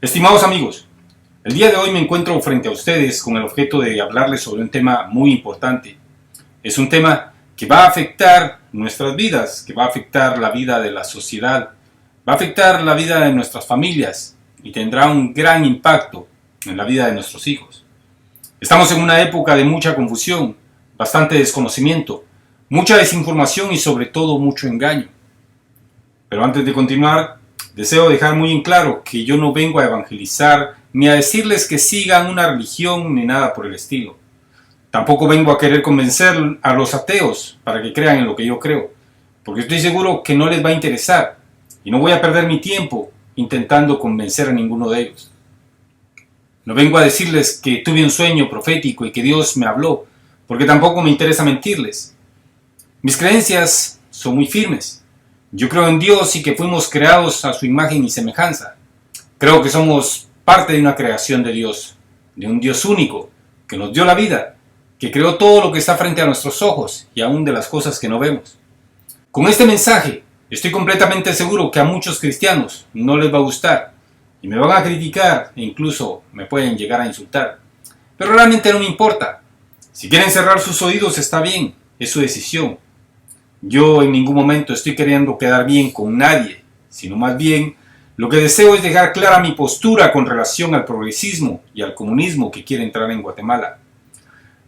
Estimados amigos, el día de hoy me encuentro frente a ustedes con el objeto de hablarles sobre un tema muy importante. Es un tema que va a afectar nuestras vidas, que va a afectar la vida de la sociedad, va a afectar la vida de nuestras familias y tendrá un gran impacto en la vida de nuestros hijos. Estamos en una época de mucha confusión, bastante desconocimiento, mucha desinformación y sobre todo mucho engaño. Pero antes de continuar, deseo dejar muy en claro que yo no vengo a evangelizar ni a decirles que sigan una religión ni nada por el estilo. Tampoco vengo a querer convencer a los ateos para que crean en lo que yo creo, porque estoy seguro que no les va a interesar y no voy a perder mi tiempo intentando convencer a ninguno de ellos. No vengo a decirles que tuve un sueño profético y que Dios me habló, porque tampoco me interesa mentirles. Mis creencias son muy firmes. Yo creo en Dios y que fuimos creados a su imagen y semejanza. Creo que somos parte de una creación de Dios, de un Dios único, que nos dio la vida, que creó todo lo que está frente a nuestros ojos y aún de las cosas que no vemos. Con este mensaje, estoy completamente seguro que a muchos cristianos no les va a gustar y me van a criticar e incluso me pueden llegar a insultar. Pero realmente no me importa. Si quieren cerrar sus oídos está bien, es su decisión. Yo en ningún momento estoy queriendo quedar bien con nadie, sino más bien lo que deseo es dejar clara mi postura con relación al progresismo y al comunismo que quiere entrar en Guatemala.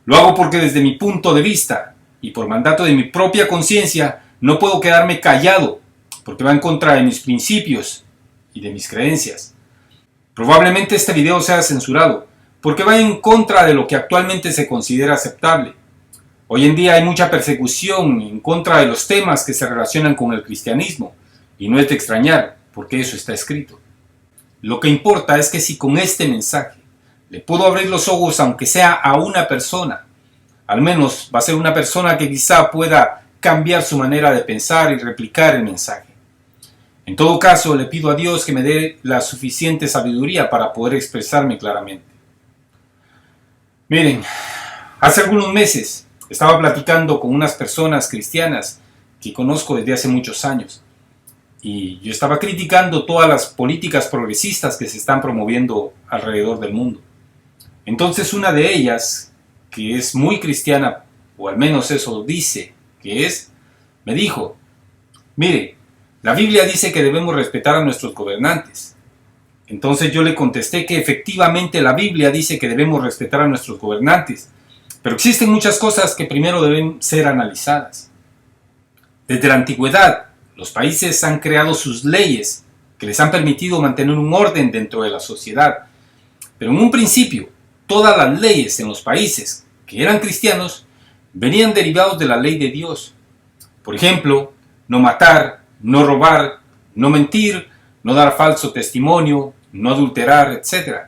Lo hago porque desde mi punto de vista y por mandato de mi propia conciencia no puedo quedarme callado porque va en contra de mis principios y de mis creencias. Probablemente este video sea censurado porque va en contra de lo que actualmente se considera aceptable. Hoy en día hay mucha persecución en contra de los temas que se relacionan con el cristianismo, y no es de extrañar, porque eso está escrito. Lo que importa es que si con este mensaje le puedo abrir los ojos aunque sea a una persona, al menos va a ser una persona que quizá pueda cambiar su manera de pensar y replicar el mensaje. En todo caso, le pido a Dios que me dé la suficiente sabiduría para poder expresarme claramente. Miren, hace algunos meses estaba platicando con unas personas cristianas que conozco desde hace muchos años y yo estaba criticando todas las políticas progresistas que se están promoviendo alrededor del mundo. Entonces una de ellas, que es muy cristiana, o al menos eso dice que es, me dijo: mire, la Biblia dice que debemos respetar a nuestros gobernantes. Entonces yo le contesté que efectivamente la Biblia dice que debemos respetar a nuestros gobernantes, pero existen muchas cosas que primero deben ser analizadas. Desde la antigüedad, los países han creado sus leyes que les han permitido mantener un orden dentro de la sociedad. Pero en un principio, todas las leyes en los países que eran cristianos venían derivados de la ley de Dios. Por ejemplo, no matar, no robar, no mentir, no dar falso testimonio, no adulterar, etc.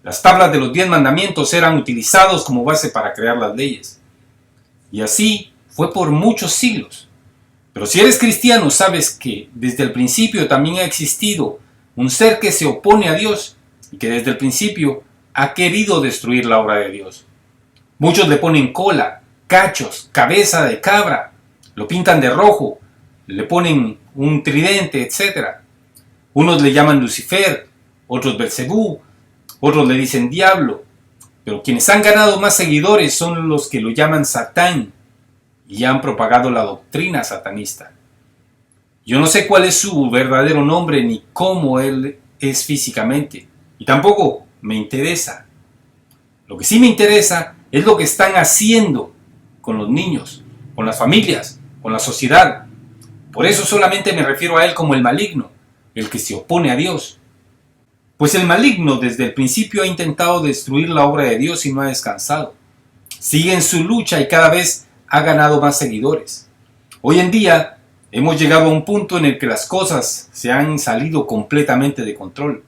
Las tablas de los 10 mandamientos eran utilizados como base para crear las leyes. Y así fue por muchos siglos. Pero si eres cristiano, sabes que desde el principio también ha existido un ser que se opone a Dios y que desde el principio ha querido destruir la obra de Dios. Muchos le ponen cola, cachos, cabeza de cabra, lo pintan de rojo, le ponen un tridente, etc. Unos le llaman Lucifer, otros Belcebú, otros le dicen diablo, pero quienes han ganado más seguidores son los que lo llaman Satán y han propagado la doctrina satanista. Yo no sé cuál es su verdadero nombre ni cómo él es físicamente, y tampoco me interesa. Lo que sí me interesa es lo que están haciendo con los niños, con las familias, con la sociedad. Por eso solamente me refiero a él como el maligno, el que se opone a Dios. Pues el maligno desde el principio ha intentado destruir la obra de Dios y no ha descansado. Sigue en su lucha y cada vez ha ganado más seguidores. Hoy en día hemos llegado a un punto en el que las cosas se han salido completamente de control.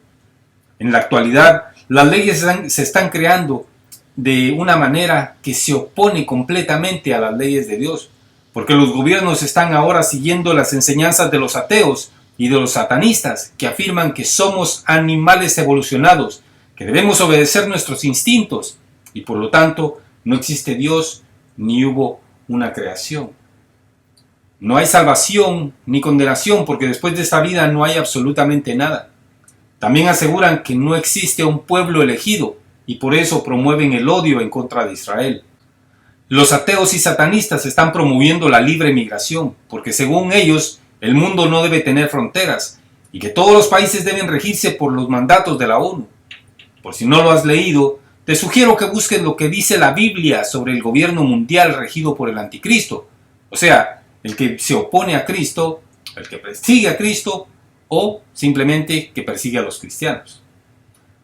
En la actualidad, las leyes se están creando de una manera que se opone completamente a las leyes de Dios, porque los gobiernos están ahora siguiendo las enseñanzas de los ateos y de los satanistas, que afirman que somos animales evolucionados, que debemos obedecer nuestros instintos y por lo tanto no existe Dios ni hubo una creación. No hay salvación ni condenación porque después de esta vida no hay absolutamente nada. También aseguran que no existe un pueblo elegido y por eso promueven el odio en contra de Israel. Los ateos y satanistas están promoviendo la libre migración, porque según ellos, el mundo no debe tener fronteras y que todos los países deben regirse por los mandatos de la ONU. Por si no lo has leído, te sugiero que busques lo que dice la Biblia sobre el gobierno mundial regido por el anticristo, o sea, el que se opone a Cristo, el que persigue a Cristo o simplemente que persigue a los cristianos.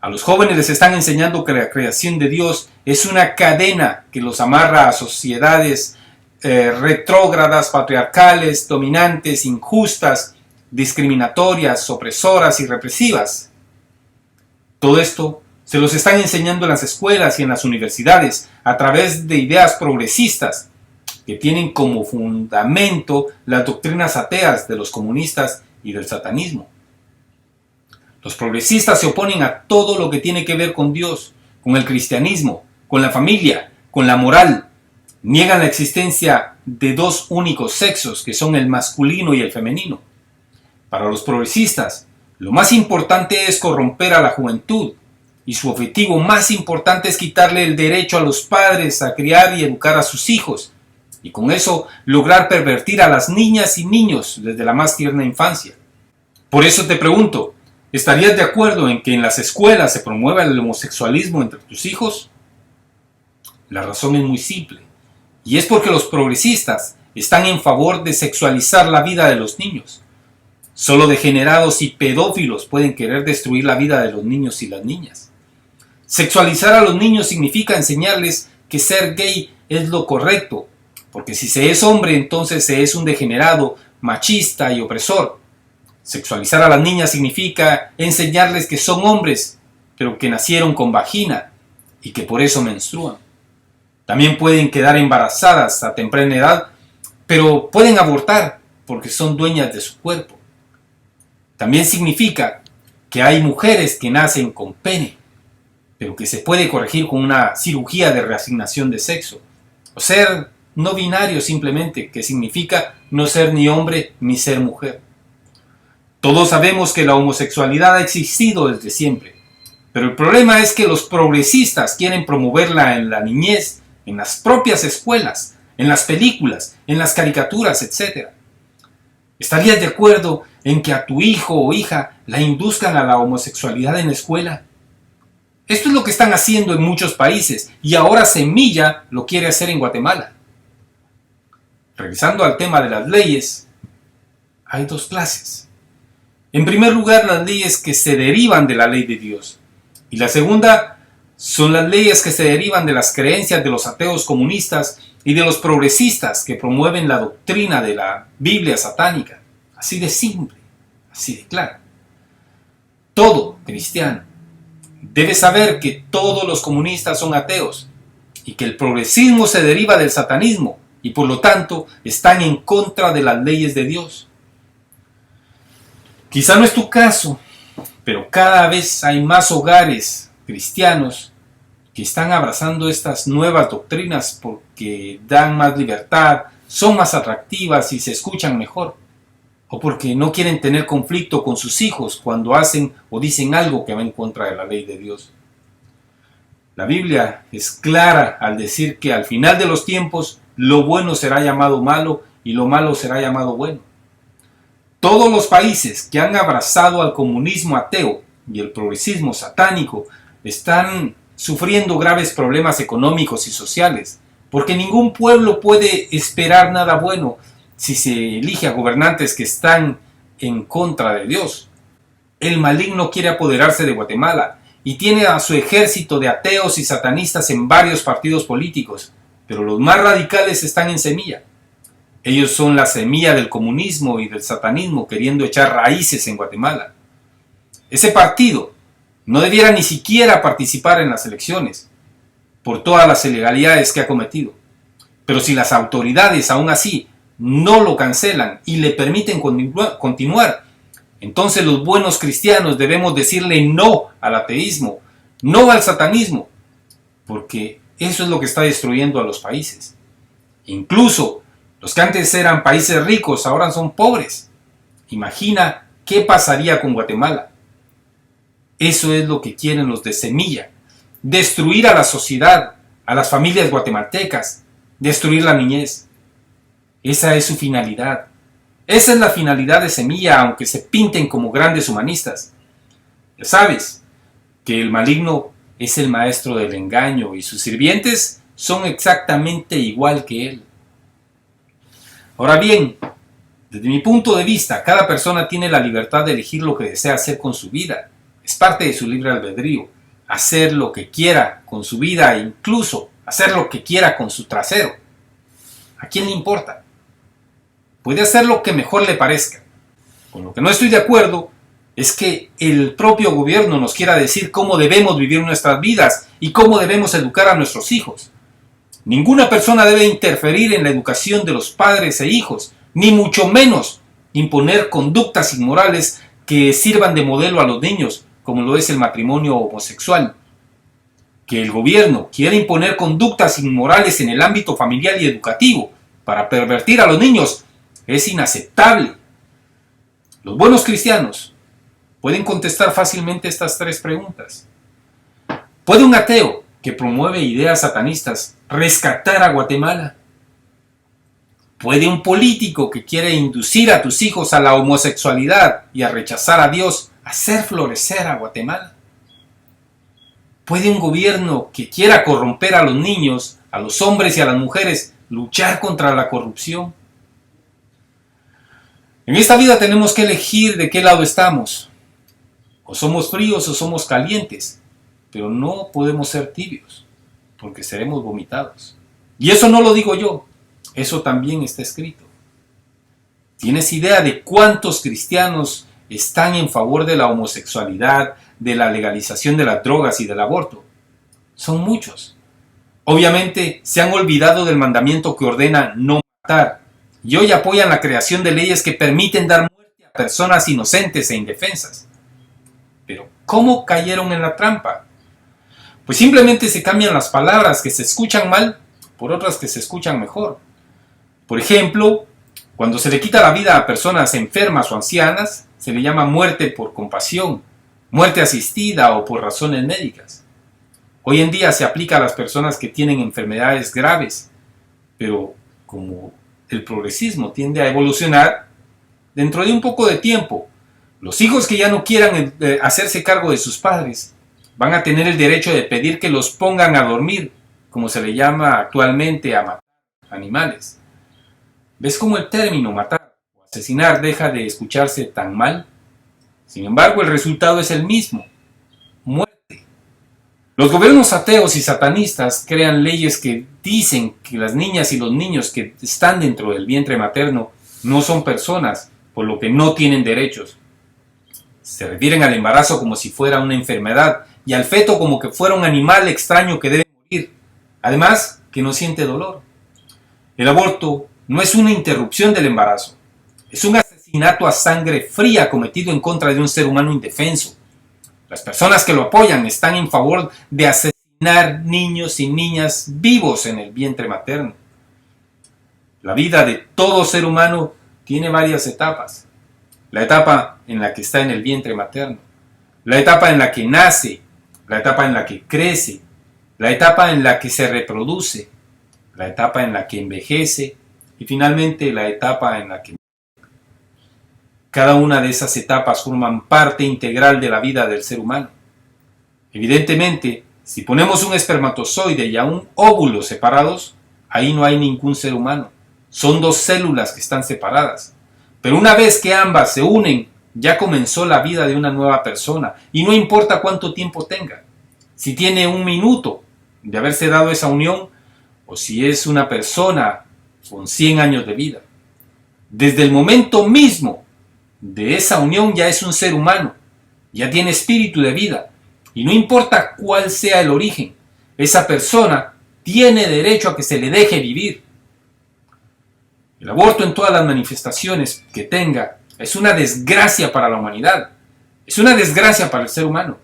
A los jóvenes les están enseñando que la creación de Dios es una cadena que los amarra a sociedades retrógradas, patriarcales, dominantes, injustas, discriminatorias, opresoras y represivas. Todo esto se los están enseñando en las escuelas y en las universidades a través de ideas progresistas que tienen como fundamento las doctrinas ateas de los comunistas y del satanismo. Los progresistas se oponen a todo lo que tiene que ver con Dios, con el cristianismo, con la familia, con la moral. Niegan la existencia de dos únicos sexos, que son el masculino y el femenino. Para los progresistas, lo más importante es corromper a la juventud, y su objetivo más importante es quitarle el derecho a los padres a criar y educar a sus hijos, y con eso lograr pervertir a las niñas y niños desde la más tierna infancia. Por eso te pregunto, ¿estarías de acuerdo en que en las escuelas se promueva el homosexualismo entre tus hijos? La razón es muy simple, y es porque los progresistas están en favor de sexualizar la vida de los niños. Solo degenerados y pedófilos pueden querer destruir la vida de los niños y las niñas. Sexualizar a los niños significa enseñarles que ser gay es lo correcto, porque si se es hombre entonces se es un degenerado, machista y opresor. Sexualizar a las niñas significa enseñarles que son hombres, pero que nacieron con vagina y que por eso menstruan. También pueden quedar embarazadas a temprana edad, pero pueden abortar porque son dueñas de su cuerpo. También significa que hay mujeres que nacen con pene, pero que se puede corregir con una cirugía de reasignación de sexo. O ser no binario simplemente, que significa no ser ni hombre ni ser mujer. Todos sabemos que la homosexualidad ha existido desde siempre, pero el problema es que los progresistas quieren promoverla en la niñez, en las propias escuelas, en las películas, en las caricaturas, etc. ¿Estarías de acuerdo en que a tu hijo o hija la induzcan a la homosexualidad en la escuela? Esto es lo que están haciendo en muchos países y ahora Semilla lo quiere hacer en Guatemala. Regresando al tema de las leyes, hay dos clases. En primer lugar, las leyes que se derivan de la ley de Dios. Y la segunda son las leyes que se derivan de las creencias de los ateos comunistas y de los progresistas que promueven la doctrina de la Biblia satánica. Así de simple, así de claro. Todo cristiano debe saber que todos los comunistas son ateos y que el progresismo se deriva del satanismo y por lo tanto están en contra de las leyes de Dios. Quizá no es tu caso, pero cada vez hay más hogares cristianos que están abrazando estas nuevas doctrinas porque dan más libertad, son más atractivas y se escuchan mejor. O porque no quieren tener conflicto con sus hijos cuando hacen o dicen algo que va en contra de la ley de Dios. La Biblia es clara al decir que al final de los tiempos lo bueno será llamado malo y lo malo será llamado bueno. Todos los países que han abrazado al comunismo ateo y el progresismo satánico están sufriendo graves problemas económicos y sociales, porque ningún pueblo puede esperar nada bueno si se elige a gobernantes que están en contra de Dios. El maligno quiere apoderarse de Guatemala y tiene a su ejército de ateos y satanistas en varios partidos políticos, pero los más radicales están en Semilla. Ellos son la semilla del comunismo y del satanismo queriendo echar raíces en Guatemala. Ese partido no debiera ni siquiera participar en las elecciones por todas las ilegalidades que ha cometido. Pero si las autoridades aún así no lo cancelan y le permiten continuar, entonces los buenos cristianos debemos decirle no al ateísmo, no al satanismo, porque eso es lo que está destruyendo a los países. Incluso los que antes eran países ricos ahora son pobres. Imagina qué pasaría con Guatemala. Eso es lo que quieren los de Semilla. Destruir a la sociedad, a las familias guatemaltecas, destruir la niñez. Esa es su finalidad. Esa es la finalidad de Semilla, aunque se pinten como grandes humanistas. Ya sabes que el maligno es el maestro del engaño y sus sirvientes son exactamente igual que él. Ahora bien, desde mi punto de vista, cada persona tiene la libertad de elegir lo que desea hacer con su vida. Es parte de su libre albedrío. Hacer lo que quiera con su vida e incluso hacer lo que quiera con su trasero. ¿A quién le importa? Puede hacer lo que mejor le parezca. Con lo que no estoy de acuerdo es que el propio gobierno nos quiera decir cómo debemos vivir nuestras vidas y cómo debemos educar a nuestros hijos. Ninguna persona debe interferir en la educación de los padres e hijos, ni mucho menos imponer conductas inmorales que sirvan de modelo a los niños, como lo es el matrimonio homosexual. Que el gobierno quiera imponer conductas inmorales en el ámbito familiar y educativo para pervertir a los niños es inaceptable. Los buenos cristianos pueden contestar fácilmente estas tres preguntas. ¿Puede un ateo que promueve ideas satanistas rescatar a Guatemala? ¿Puede un político que quiere inducir a tus hijos a la homosexualidad y a rechazar a Dios hacer florecer a Guatemala? ¿Puede un gobierno que quiera corromper a los niños, a los hombres y a las mujeres luchar contra la corrupción? En esta vida tenemos que elegir de qué lado estamos. O somos fríos o somos calientes, pero no podemos ser tibios, porque seremos vomitados. Y eso no lo digo yo, eso también está escrito. ¿Tienes idea de cuántos cristianos están en favor de la homosexualidad, de la legalización de las drogas y del aborto? Son muchos. Obviamente se han olvidado del mandamiento que ordena no matar, y hoy apoyan la creación de leyes que permiten dar muerte a personas inocentes e indefensas. Pero ¿cómo cayeron en la trampa? Pues simplemente se cambian las palabras que se escuchan mal por otras que se escuchan mejor. Por ejemplo, cuando se le quita la vida a personas enfermas o ancianas, se le llama muerte por compasión, muerte asistida o por razones médicas. Hoy en día se aplica a las personas que tienen enfermedades graves, pero como el progresismo tiende a evolucionar, dentro de un poco de tiempo, los hijos que ya no quieran hacerse cargo de sus padres van a tener el derecho de pedir que los pongan a dormir, como se le llama actualmente a matar animales. ¿Ves cómo el término matar o asesinar deja de escucharse tan mal? Sin embargo, el resultado es el mismo: muerte. Los gobiernos ateos y satanistas crean leyes que dicen que las niñas y los niños que están dentro del vientre materno no son personas, por lo que no tienen derechos. Se refieren al embarazo como si fuera una enfermedad y al feto como que fuera un animal extraño que debe morir. Además, que no siente dolor. El aborto no es una interrupción del embarazo. Es un asesinato a sangre fría cometido en contra de un ser humano indefenso. Las personas que lo apoyan están en favor de asesinar niños y niñas vivos en el vientre materno. La vida de todo ser humano tiene varias etapas. La etapa en la que está en el vientre materno, la etapa en la que nace, la etapa en la que crece, la etapa en la que se reproduce, la etapa en la que envejece y finalmente la etapa en la que muere. Cada una de esas etapas forman parte integral de la vida del ser humano. Evidentemente, si ponemos un espermatozoide y a un óvulo separados, ahí no hay ningún ser humano. Son dos células que están separadas. Pero una vez que ambas se unen, ya comenzó la vida de una nueva persona. Y no importa cuánto tiempo tenga. Si tiene 1 minuto de haberse dado esa unión, o si es una persona con 100 años de vida. Desde el momento mismo de esa unión ya es un ser humano. Ya tiene espíritu de vida. Y no importa cuál sea el origen, esa persona tiene derecho a que se le deje vivir. El aborto en todas las manifestaciones que tenga es una desgracia para la humanidad. Es una desgracia para el ser humano.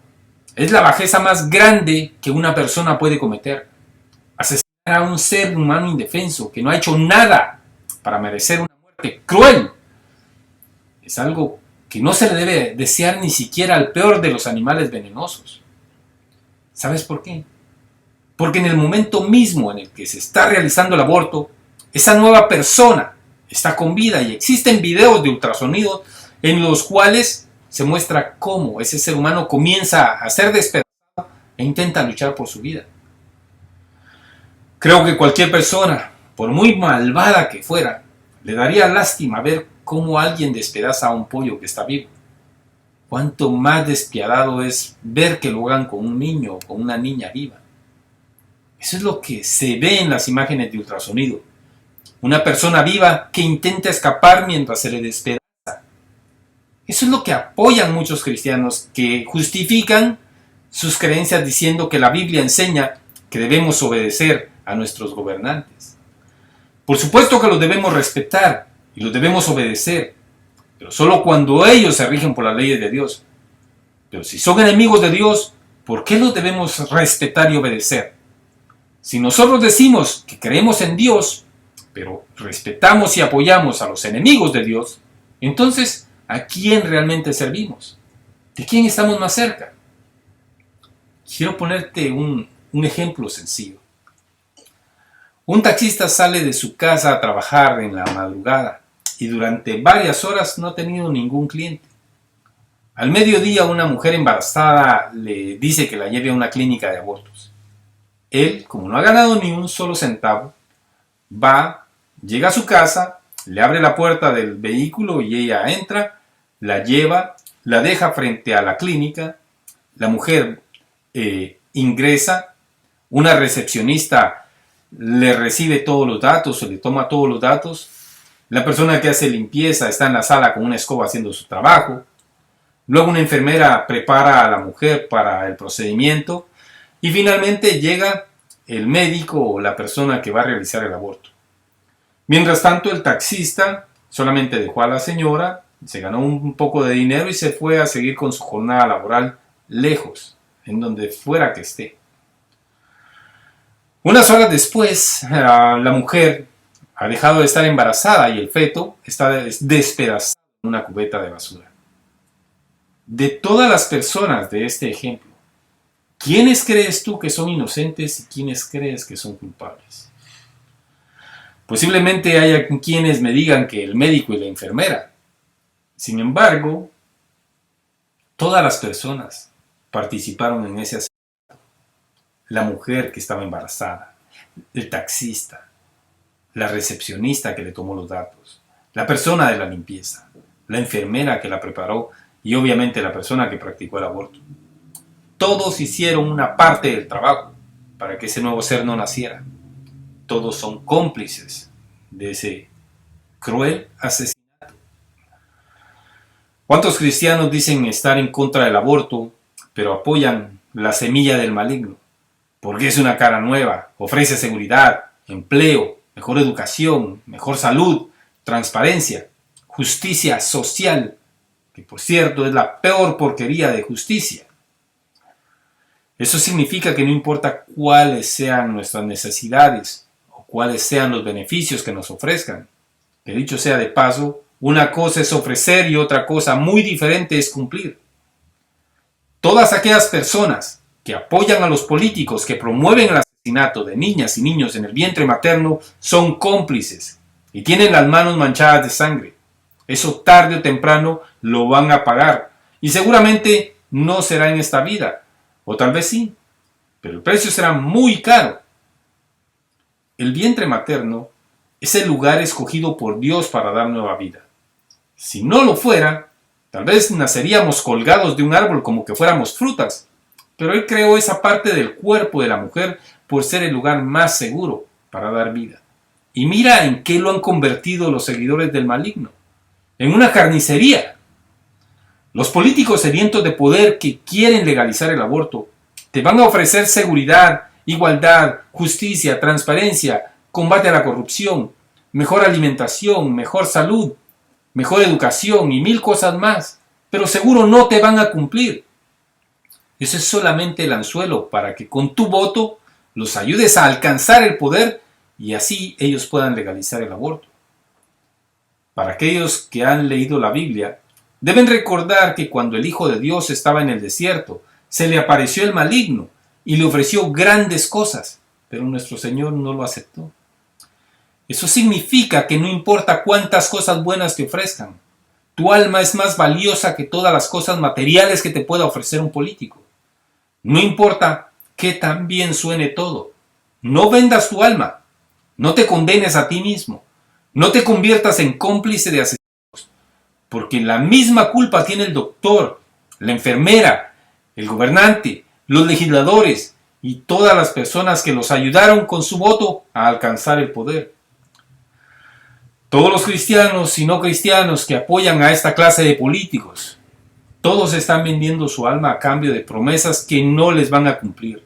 Es la bajeza más grande que una persona puede cometer. Asesinar a un ser humano indefenso que no ha hecho nada para merecer una muerte cruel es algo que no se le debe desear ni siquiera al peor de los animales venenosos. ¿Sabes por qué? Porque en el momento mismo en el que se está realizando el aborto, esa nueva persona está con vida y existen videos de ultrasonido en los cuales se muestra cómo ese ser humano comienza a ser despedazado e intenta luchar por su vida. Creo que cualquier persona, por muy malvada que fuera, le daría lástima ver cómo alguien despedaza a un pollo que está vivo. Cuánto más despiadado es ver que lo hagan con un niño o con una niña viva. Eso es lo que se ve en las imágenes de ultrasonido. Una persona viva que intenta escapar mientras se le despedaza. Eso es lo que apoyan muchos cristianos que justifican sus creencias diciendo que la Biblia enseña que debemos obedecer a nuestros gobernantes. Por supuesto que los debemos respetar y los debemos obedecer, pero solo cuando ellos se rigen por las leyes de Dios. Pero si son enemigos de Dios, ¿por qué los debemos respetar y obedecer? Si nosotros decimos que creemos en Dios, pero respetamos y apoyamos a los enemigos de Dios, entonces, ¿a quién realmente servimos? ¿De quién estamos más cerca? Quiero ponerte un ejemplo sencillo. Un taxista sale de su casa a trabajar en la madrugada y durante varias horas no ha tenido ningún cliente. Al mediodía una mujer embarazada le dice que la lleve a una clínica de abortos. Él, como no ha ganado ni un solo centavo, va, llega a su casa, le abre la puerta del vehículo y ella entra, la lleva, la deja frente a la clínica, la mujer ingresa, una recepcionista le recibe todos los datos, se le toma todos los datos, la persona que hace limpieza está en la sala con una escoba haciendo su trabajo, luego una enfermera prepara a la mujer para el procedimiento y finalmente llega el médico o la persona que va a realizar el aborto. Mientras tanto, el taxista solamente dejó a la señora, se ganó un poco de dinero y se fue a seguir con su jornada laboral lejos, en donde fuera que esté. Unas horas después, la mujer ha dejado de estar embarazada y el feto está despedazado en una cubeta de basura. De todas las personas de este ejemplo, ¿quiénes crees tú que son inocentes y quiénes crees que son culpables? Posiblemente haya quienes me digan que el médico y la enfermera. Sin embargo, todas las personas participaron en ese asesinato. La mujer que estaba embarazada, el taxista, la recepcionista que le tomó los datos, la persona de la limpieza, la enfermera que la preparó y obviamente la persona que practicó el aborto. Todos hicieron una parte del trabajo para que ese nuevo ser no naciera. Todos son cómplices de ese cruel asesinato. ¿Cuántos cristianos dicen estar en contra del aborto, pero apoyan la semilla del maligno? Porque es una cara nueva, ofrece seguridad, empleo, mejor educación, mejor salud, transparencia, justicia social, que por cierto es la peor porquería de justicia. Eso significa que no importa cuáles sean nuestras necesidades o cuáles sean los beneficios que nos ofrezcan. Que dicho sea de paso, una cosa es ofrecer y otra cosa muy diferente es cumplir. Todas aquellas personas que apoyan a los políticos que promueven el asesinato de niñas y niños en el vientre materno son cómplices y tienen las manos manchadas de sangre. Eso tarde o temprano lo van a pagar y seguramente no será en esta vida, o tal vez sí, pero el precio será muy caro. El vientre materno es el lugar escogido por Dios para dar nueva vida. Si no lo fuera, tal vez naceríamos colgados de un árbol como que fuéramos frutas, pero Él creó esa parte del cuerpo de la mujer por ser el lugar más seguro para dar vida. Y mira en qué lo han convertido los seguidores del maligno. En una carnicería. Los políticos sedientos de poder que quieren legalizar el aborto te van a ofrecer seguridad, igualdad, justicia, transparencia, combate a la corrupción, mejor alimentación, mejor salud, mejor educación y mil cosas más, pero seguro no te van a cumplir. Eso es solamente el anzuelo para que con tu voto los ayudes a alcanzar el poder y así ellos puedan legalizar el aborto. Para aquellos que han leído la Biblia, Deben recordar que cuando el Hijo de Dios estaba en el desierto, se le apareció el maligno y le ofreció grandes cosas, pero nuestro Señor no lo aceptó. Eso significa que no importa cuántas cosas buenas te ofrezcan, tu alma es más valiosa que todas las cosas materiales que te pueda ofrecer un político. No importa qué tan bien suene todo, no vendas tu alma, no te condenes a ti mismo, no te conviertas en cómplice de asesinos, porque la misma culpa tiene el doctor, la enfermera, el gobernante, los legisladores y todas las personas que los ayudaron con su voto a alcanzar el poder. Todos los cristianos y no cristianos que apoyan a esta clase de políticos, todos están vendiendo su alma a cambio de promesas que no les van a cumplir.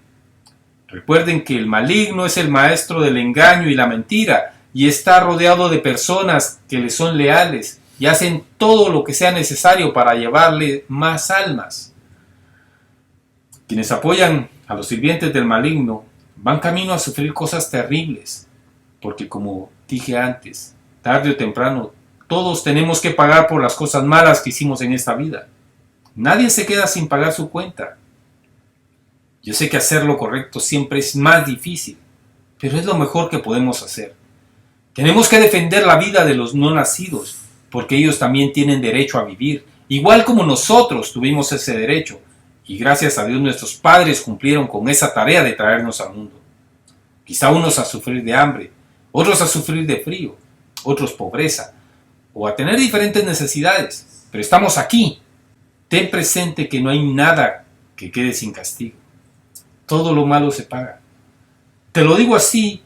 Recuerden que el maligno es el maestro del engaño y la mentira y está rodeado de personas que le son leales y hacen todo lo que sea necesario para llevarle más almas. Quienes apoyan a los sirvientes del maligno van camino a sufrir cosas terribles, porque como dije antes, tarde o temprano, todos tenemos que pagar por las cosas malas que hicimos en esta vida. Nadie se queda sin pagar su cuenta. Yo sé que hacer lo correcto siempre es más difícil, pero es lo mejor que podemos hacer. Tenemos que defender la vida de los no nacidos, porque ellos también tienen derecho a vivir, igual como nosotros tuvimos ese derecho, y gracias a Dios nuestros padres cumplieron con esa tarea de traernos al mundo. Quizá unos a sufrir de hambre, otros a sufrir de frío, otros pobreza, o a tener diferentes necesidades, pero estamos aquí. Ten presente que no hay nada que quede sin castigo. Todo lo malo se paga. Te lo digo así,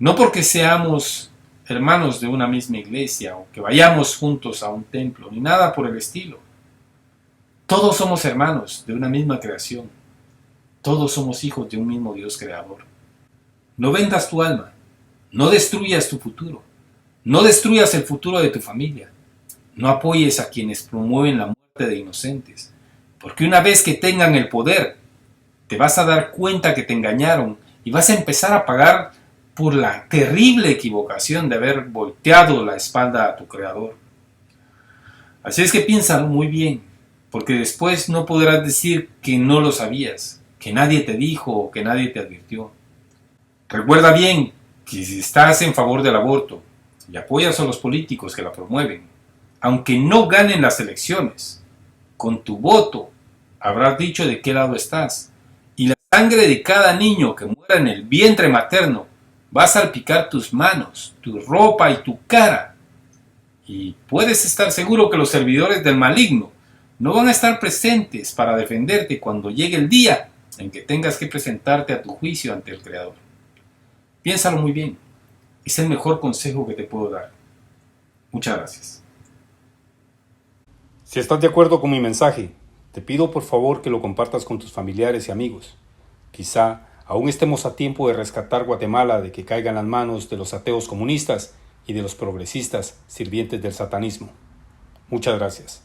no porque seamos hermanos de una misma iglesia o que vayamos juntos a un templo, ni nada por el estilo. Todos somos hermanos de una misma creación. Todos somos hijos de un mismo Dios creador. No vendas tu alma, no destruyas tu futuro. No destruyas el futuro de tu familia. No apoyes a quienes promueven la muerte de inocentes, porque una vez que tengan el poder, te vas a dar cuenta que te engañaron y vas a empezar a pagar por la terrible equivocación de haber volteado la espalda a tu Creador. Así es que piénsalo muy bien, porque después no podrás decir que no lo sabías, que nadie te dijo o que nadie te advirtió. Recuerda bien que si estás en favor del aborto, y apoyas a los políticos que la promueven, aunque no ganen las elecciones, con tu voto habrás dicho de qué lado estás, y la sangre de cada niño que muera en el vientre materno va a salpicar tus manos, tu ropa y tu cara. Y puedes estar seguro que los servidores del maligno no van a estar presentes para defenderte cuando llegue el día en que tengas que presentarte a tu juicio ante el Creador. Piénsalo muy bien. Es el mejor consejo que te puedo dar. Muchas gracias. Si estás de acuerdo con mi mensaje, te pido por favor que lo compartas con tus familiares y amigos. Quizá aún estemos a tiempo de rescatar Guatemala de que caiga en las manos de los ateos comunistas y de los progresistas sirvientes del satanismo. Muchas gracias.